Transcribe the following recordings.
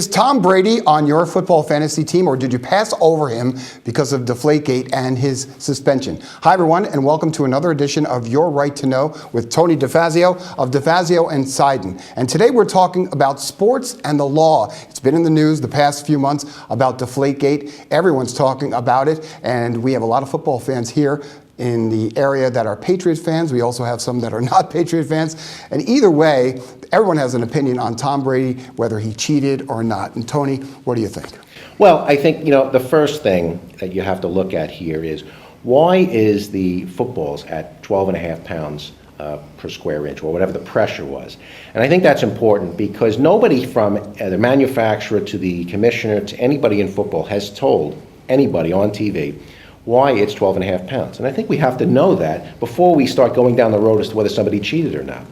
Is Tom Brady on your football fantasy team, or did you pass over him because of Deflategate and his suspension? Hi, everyone, and welcome to another edition of Your Right to Know with Tony DeFazio of DeFazio and Seiden. And today we're talking about sports and the law. It's been in the news the past few months about Deflategate. Everyone's talking about it, and we have a lot of football fans here in the area that are Patriot fans. We also have some that are not Patriot fans. And either way, everyone has an opinion on Tom Brady, whether he cheated or not. And Tony, what do you think? Well, I think, the first thing that you have to look at here is why is the footballs at 12.5 pounds per square inch, or whatever the pressure was. And I think that's important because nobody from the manufacturer to the commissioner to anybody in football has told anybody on TV why it's 12.5 pounds. And I think we have to know that before we start going down the road as to whether somebody cheated or not.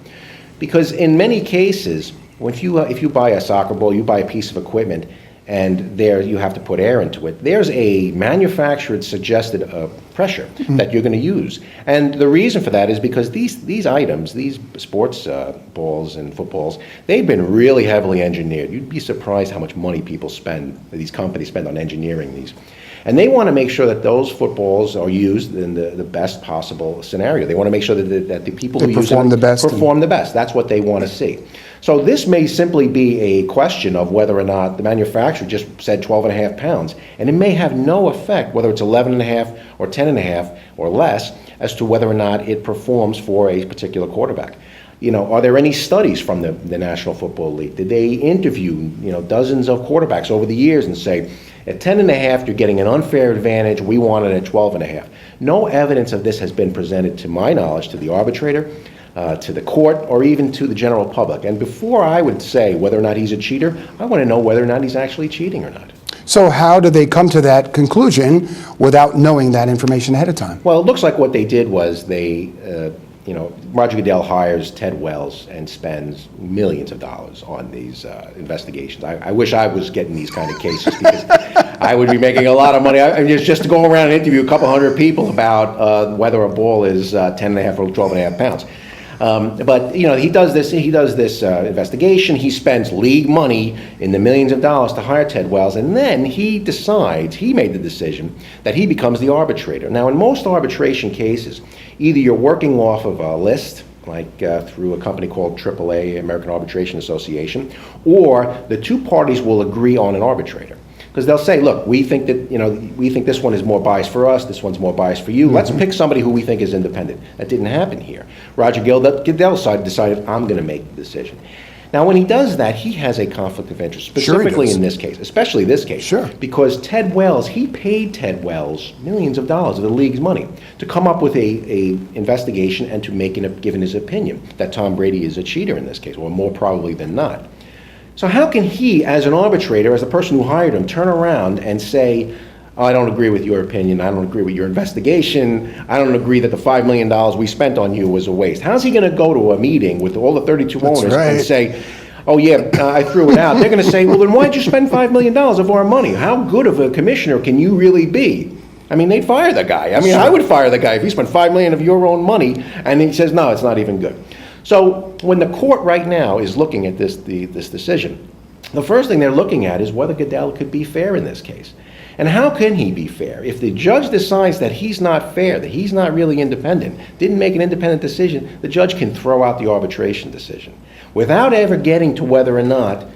Because in many cases, if you buy a soccer ball, you buy a piece of equipment, and there you have to put air into it, there's a manufactured suggested pressure that you're going to use. And the reason for that is because these items, these sports balls and footballs, they've been really heavily engineered. You'd be surprised how much money these companies spend on engineering these. And they want to make sure that those footballs are used in the best possible scenario. They want to make sure that the people who use them perform the best. That's what they want to see. So this may simply be a question of whether or not the manufacturer just said 12.5 pounds, and it may have no effect whether it's 11.5 or 10.5 or less as to whether or not it performs for a particular quarterback. Are there any studies from the National Football League? Did they interview, dozens of quarterbacks over the years and say, at 10.5, you're getting an unfair advantage, we want it at 12.5. No evidence of this has been presented, to my knowledge, to the arbitrator, to the court, or even to the general public. And before I would say whether or not he's a cheater, I want to know whether or not he's actually cheating or not. So how do they come to that conclusion without knowing that information ahead of time? Well, it looks like what they did was Roger Goodell hires Ted Wells and spends millions of dollars on these investigations. I wish I was getting these kind of cases because I would be making a lot of money. Just to go around and interview a couple hundred people about whether a ball is 10.5 or 12.5 pounds. But he does this investigation. He spends league money in the millions of dollars to hire Ted Wells, and then he made the decision that he becomes the arbitrator. Now, in most arbitration cases, either you're working off of a list, like through a company called AAA, American Arbitration Association, or the two parties will agree on an arbitrator. Because they'll say, look, we think this one is more biased for us, this one's more biased for you. Let's pick somebody who we think is independent. That didn't happen here. Roger Goodell decided, I'm going to make the decision. Now, when he does that, he has a conflict of interest, specifically in this case, especially this case. Sure. Because Ted Wells, he paid Ted Wells millions of dollars of the league's money to come up with a investigation and to given his opinion that Tom Brady is a cheater in this case, or more probably than not. So how can he, as an arbitrator, as the person who hired him, turn around and say, I don't agree with your opinion, I don't agree with your investigation, I don't agree that the $5 million we spent on you was a waste? How's he going to go to a meeting with all the 32 owners and say, oh yeah, I threw it out? They're going to say, well, then why'd you spend $5 million of our money? How good of a commissioner can you really be? They'd fire the guy. I would fire the guy if he spent $5 million of your own money and he says, no, it's not even good. So when the court right now is looking at this decision, the first thing they're looking at is whether Goodell could be fair in this case. And how can he be fair? If the judge decides that he's not fair, that he's not really independent, didn't make an independent decision, the judge can throw out the arbitration decision without ever getting to whether or not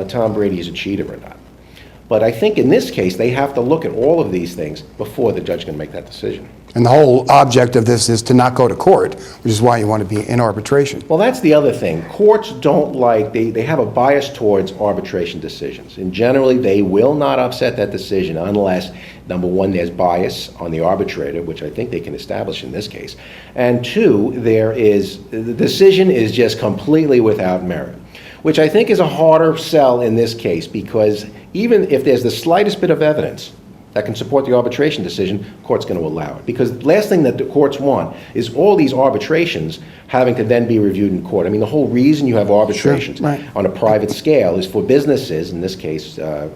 Tom Brady is a cheater or not. But I think in this case, they have to look at all of these things before the judge can make that decision. And the whole object of this is to not go to court, which is why you want to be in arbitration. Well, that's the other thing. Courts don't they have a bias towards arbitration decisions. And generally, they will not upset that decision unless, number one, there's bias on the arbitrator, which I think they can establish in this case. And two, the decision is just completely without merit, which I think is a harder sell in this case because even if there's the slightest bit of evidence that can support the arbitration decision, the court's going to allow it. Because the last thing that the courts want is all these arbitrations having to then be reviewed in court. The whole reason you have arbitrations on a private scale is for businesses, in this case, the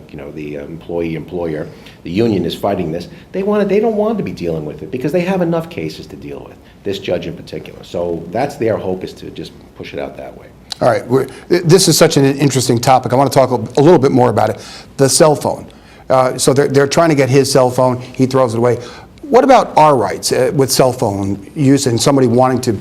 employee-employer, the union is fighting this. They don't want to be dealing with it because they have enough cases to deal with, this judge in particular. So that's their hope, is to just push it out that way. All right, this is such an interesting topic. I want to talk a little bit more about it. The cell phone. So they're trying to get his cell phone. He throws it away. What about our rights with cell phone use and somebody wanting to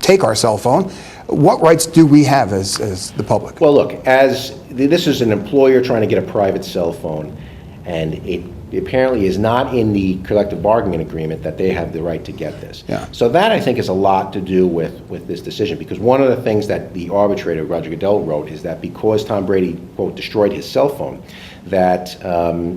take our cell phone? What rights do we have as the public? Well, look, as this is an employer trying to get a private cell phone, and it apparently is not in the collective bargaining agreement that they have the right to get this. Yeah. So that, I think, is a lot to do with this decision, because one of the things that the arbitrator, Roger Goodell, wrote is that because Tom Brady, quote, destroyed his cell phone, that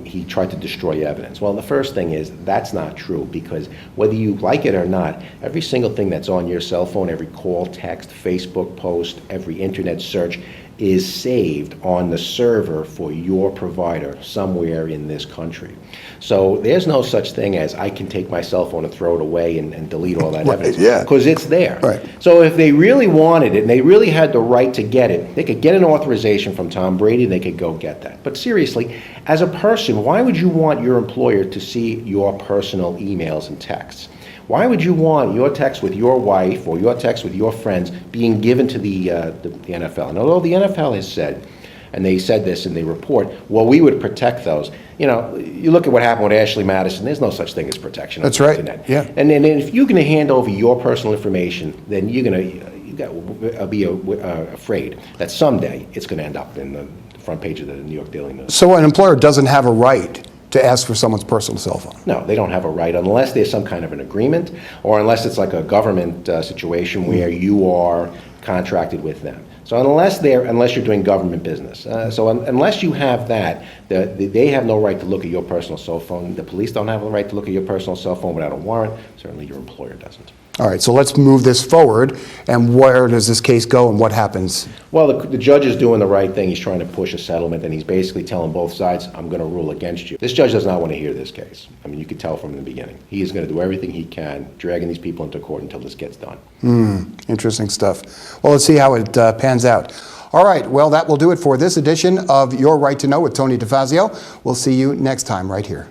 he tried to destroy evidence. Well, the first thing is that's not true, because whether you like it or not, every single thing that's on your cell phone, every call, text, Facebook post, every internet search is saved on the server for your provider somewhere in this country. So there's no such thing as I can take my cell phone and throw it away and delete all that evidence, because it's there. Right. So if they really wanted it and they really had the right to get it, they could get an authorization from Tom Brady, they could go get that. But seriously, as a person, why would you want your employer to see your personal emails and texts? Why would you want your text with your wife or your text with your friends being given to the NFL? And although the NFL has said, and they said this in the report, well, we would protect those. You know, you look at what happened with Ashley Madison, there's no such thing as protection on the internet. Yeah. And then if you're going to hand over your personal information, then you got to be afraid that someday it's going to end up in the front page of the New York Daily News. So an employer doesn't have a right to ask for someone's personal cell phone? No, they don't have a right unless there's some kind of an agreement, or unless it's like a government situation where you are contracted with them. So unless you're doing government business, unless you have that, they have no right to look at your personal cell phone. The police don't have the right to look at your personal cell phone without a warrant. Certainly your employer doesn't. All right, so let's move this forward. And where does this case go and what happens? Well, the judge is doing the right thing. He's trying to push a settlement, and he's basically telling both sides, I'm going to rule against you. This judge does not want to hear this case. I mean, you could tell from the beginning. He is going to do everything he can, dragging these people into court until this gets done. Interesting stuff. Well, let's see how it pans out. All right, well, that will do it for this edition of Your Right to Know with Tony DeFazio. We'll see you next time right here.